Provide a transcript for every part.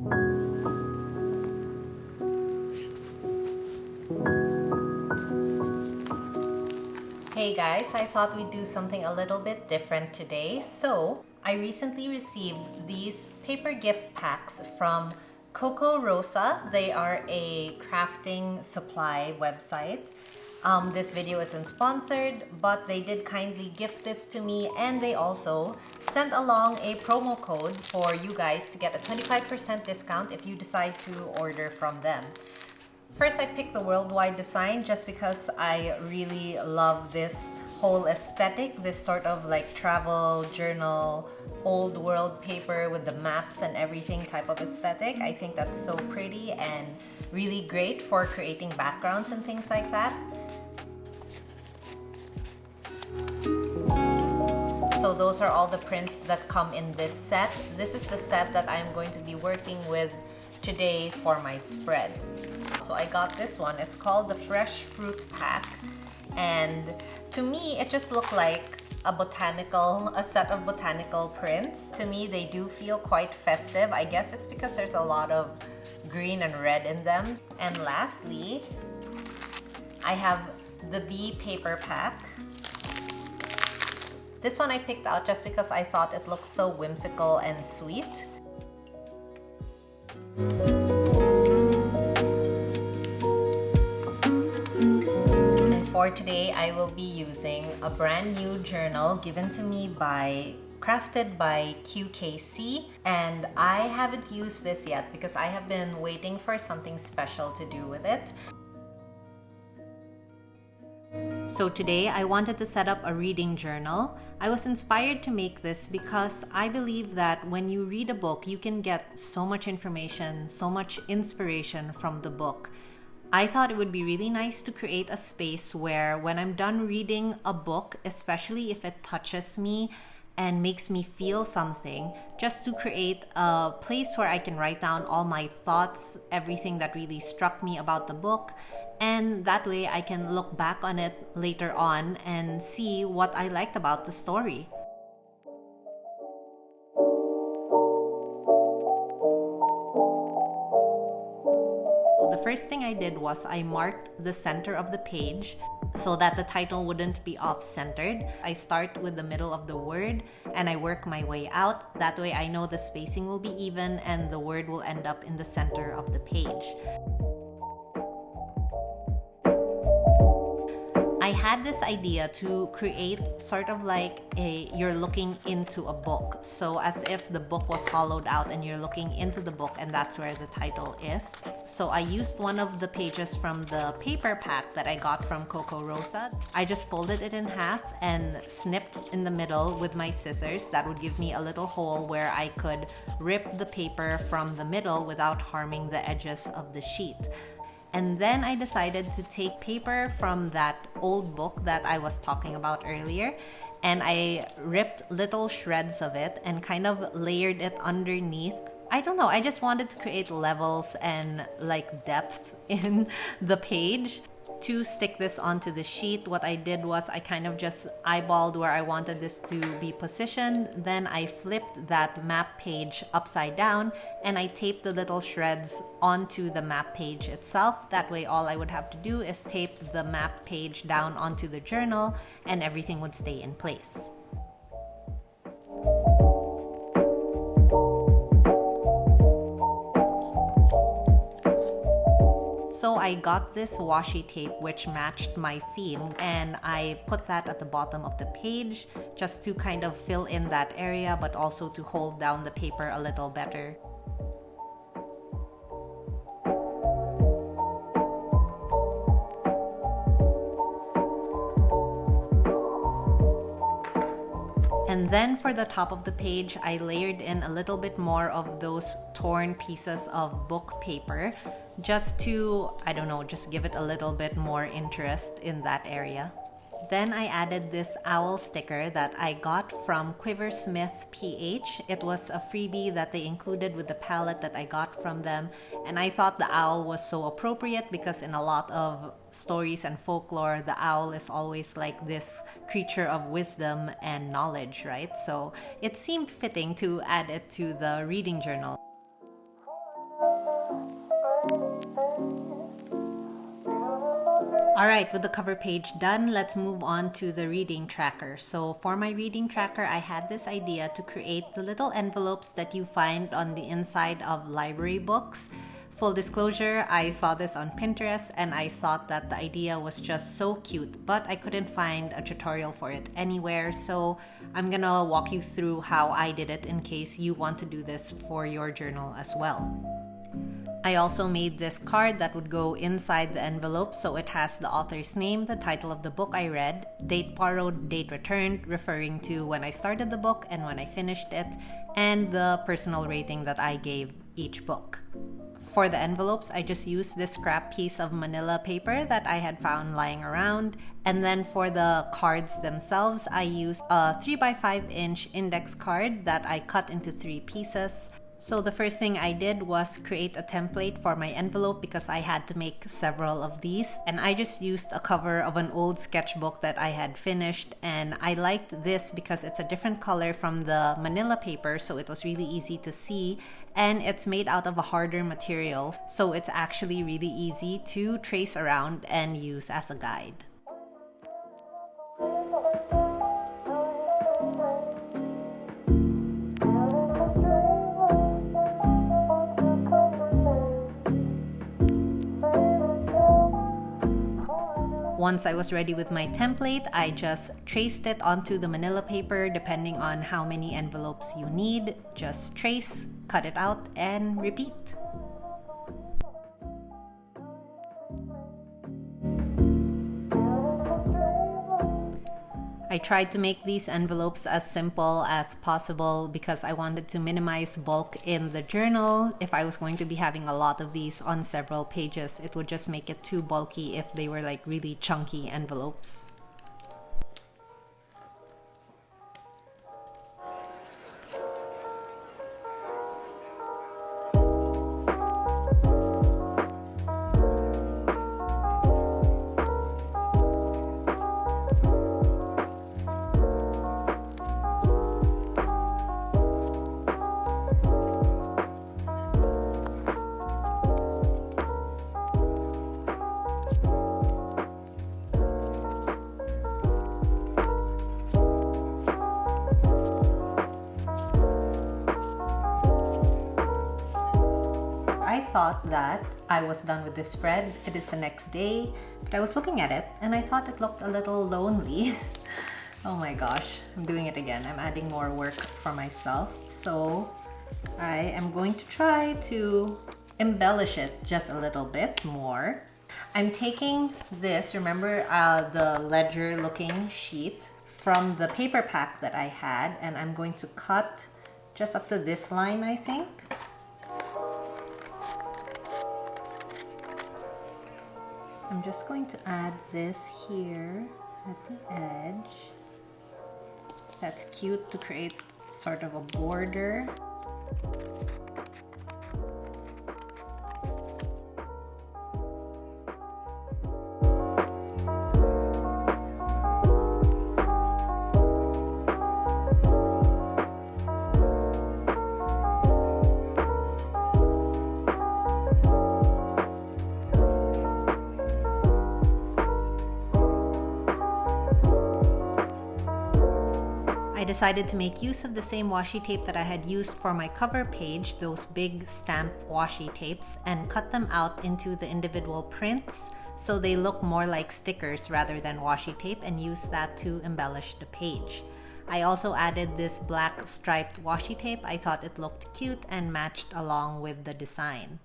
Hey guys, I thought we'd do something a little bit different today. So, I recently received these paper gift packs from Coco Rosa. They are a crafting supply website. This video isn't sponsored, but they did kindly gift this to me, and they also sent along a promo code for you guys to get a 25% discount if you decide to order from them. First, I picked the worldwide design just because I really love this whole aesthetic, this sort of like travel journal, old world paper with the maps and everything type of aesthetic. I think that's so pretty and really great for creating backgrounds and things like that. So those are all the prints that come in this set. This is the set that I'm going to be working with today for my spread. So I got this one. It's called the Fresh Fruit Pack, and to me it just looked like a set of botanical prints. To me they do feel quite festive. I guess it's because there's a lot of green and red in them. And lastly, I have the Bee Paper Pack. This one I picked out just because I thought it looked so whimsical and sweet. For today, I will be using a brand new journal given to me crafted by QKC, and I haven't used this yet because I have been waiting for something special to do with it. So today, I wanted to set up a reading journal. I was inspired to make this because I believe that when you read a book, you can get so much information, so much inspiration from the book. I thought it would be really nice to create a space where when I'm done reading a book, especially if it touches me and makes me feel something, just to create a place where I can write down all my thoughts, everything that really struck me about the book, and that way I can look back on it later on and see what I liked about the story. The first thing I did was I marked the center of the page so that the title wouldn't be off-centered. I start with the middle of the word and I work my way out. That way I know the spacing will be even and the word will end up in the center of the page. I had this idea to create sort of like you're looking into a book. So as if the book was hollowed out and you're looking into the book, and that's where the title is. So I used one of the pages from the paper pack that I got from Coco Rosa. I just folded it in half and snipped in the middle with my scissors. That would give me a little hole where I could rip the paper from the middle without harming the edges of the sheet. And then I decided to take paper from that old book that I was talking about earlier, and I ripped little shreds of it and kind of layered it underneath. I don't know, I just wanted to create levels and like depth in the page. To stick this onto the sheet, what I did was I kind of just eyeballed where I wanted this to be positioned. Then I flipped that map page upside down and I taped the little shreds onto the map page itself. That way all I would have to do is tape the map page down onto the journal and everything would stay in place. So I got this washi tape which matched my theme, and I put that at the bottom of the page just to kind of fill in that area, but also to hold down the paper a little better. And then for the top of the page, I layered in a little bit more of those torn pieces of book paper just to, I don't know, just give it a little bit more interest in that area. Then I added this owl sticker that I got from Quiversmith PH. It was a freebie that they included with the palette that I got from them. And I thought the owl was so appropriate because in a lot of stories and folklore, the owl is always like this creature of wisdom and knowledge, right? So it seemed fitting to add it to the reading journal. Alright, with the cover page done, let's move on to the reading tracker. So for my reading tracker, I had this idea to create the little envelopes that you find on the inside of library books. Full disclosure, I saw this on Pinterest and I thought that the idea was just so cute, but I couldn't find a tutorial for it anywhere, so I'm gonna walk you through how I did it in case you want to do this for your journal as well. I also made this card that would go inside the envelope, so it has the author's name, the title of the book I read, date borrowed, date returned, referring to when I started the book and when I finished it, and the personal rating that I gave each book. For the envelopes, I just used this scrap piece of manila paper that I had found lying around, and then for the cards themselves, I used a 3x5-inch index card that I cut into 3 pieces. So the first thing I did was create a template for my envelope because I had to make several of these, and I just used a cover of an old sketchbook that I had finished, and I liked this because it's a different color from the manila paper, so it was really easy to see, and it's made out of a harder material, so it's actually really easy to trace around and use as a guide. Once I was ready with my template, I just traced it onto the manila paper depending on how many envelopes you need. Just trace, cut it out, and repeat. I tried to make these envelopes as simple as possible because I wanted to minimize bulk in the journal. If I was going to be having a lot of these on several pages, it would just make it too bulky if they were like really chunky envelopes. I thought that I was done with this spread. It is the next day, but I was looking at it and I thought it looked a little lonely. Oh my gosh, I'm doing it again. I'm adding more work for myself. So I am going to try to embellish it just a little bit more. I'm taking this, remember the ledger looking sheet from the paper pack that I had, and I'm going to cut just up to this line, I think. I'm just going to add this here at the edge. That's cute to create sort of a border. I decided to make use of the same washi tape that I had used for my cover page, those big stamp washi tapes, and cut them out into the individual prints so they look more like stickers rather than washi tape, and use that to embellish the page. I also added this black striped washi tape. I thought it looked cute and matched along with the design.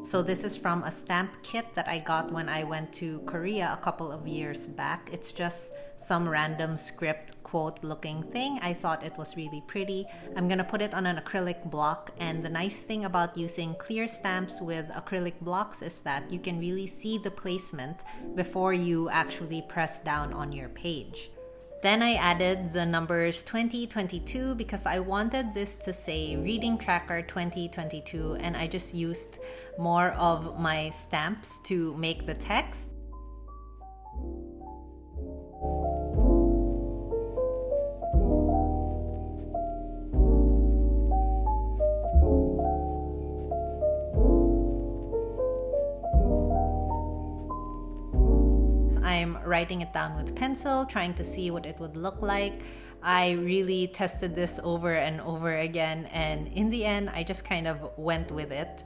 So this is from a stamp kit that I got when I went to Korea a couple of years back. It's just some random script quote looking thing. I thought it was really pretty. I'm gonna put it on an acrylic block, and the nice thing about using clear stamps with acrylic blocks is that you can really see the placement before you actually press down on your page. Then I added the numbers 2022 because I wanted this to say Reading Tracker 2022, and I just used more of my stamps to make the text. time writing it down with pencil, trying to see what it would look like. I really tested this over and over again, and in the end, I just kind of went with it.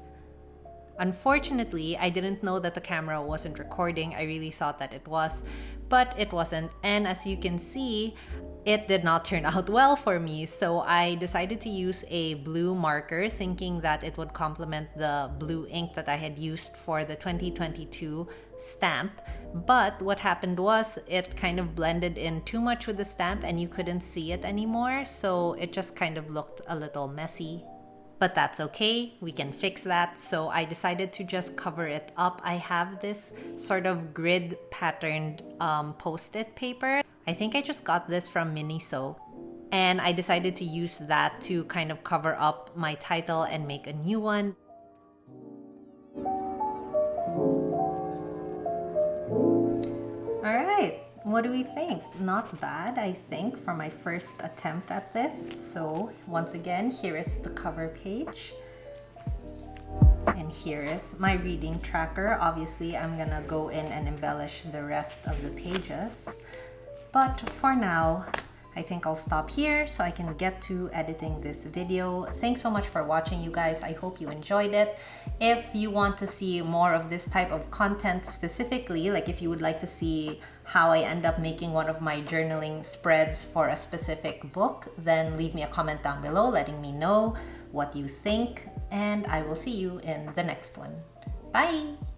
Unfortunately, I didn't know that the camera wasn't recording. I really thought that it was, but it wasn't. And as you can see, it did not turn out well for me. So I decided to use a blue marker, thinking that it would complement the blue ink that I had used for the 2022 stamp. But what happened was it kind of blended in too much with the stamp and you couldn't see it anymore. So it just kind of looked a little messy. But that's okay, we can fix that. So I decided to just cover it up. I have this sort of grid patterned post-it paper. I think I just got this from Miniso. And I decided to use that to kind of cover up my title and make a new one. All right. What do we think? Not bad, I think, for my first attempt at this. So once again, here is the cover page. And here is my reading tracker. Obviously, I'm gonna go in and embellish the rest of the pages. But for now, I think I'll stop here so I can get to editing this video. Thanks so much for watching, you guys. I hope you enjoyed it. If you want to see more of this type of content specifically, like if you would like to see how I end up making one of my journaling spreads for a specific book, then leave me a comment down below letting me know what you think, and I will see you in the next one. Bye!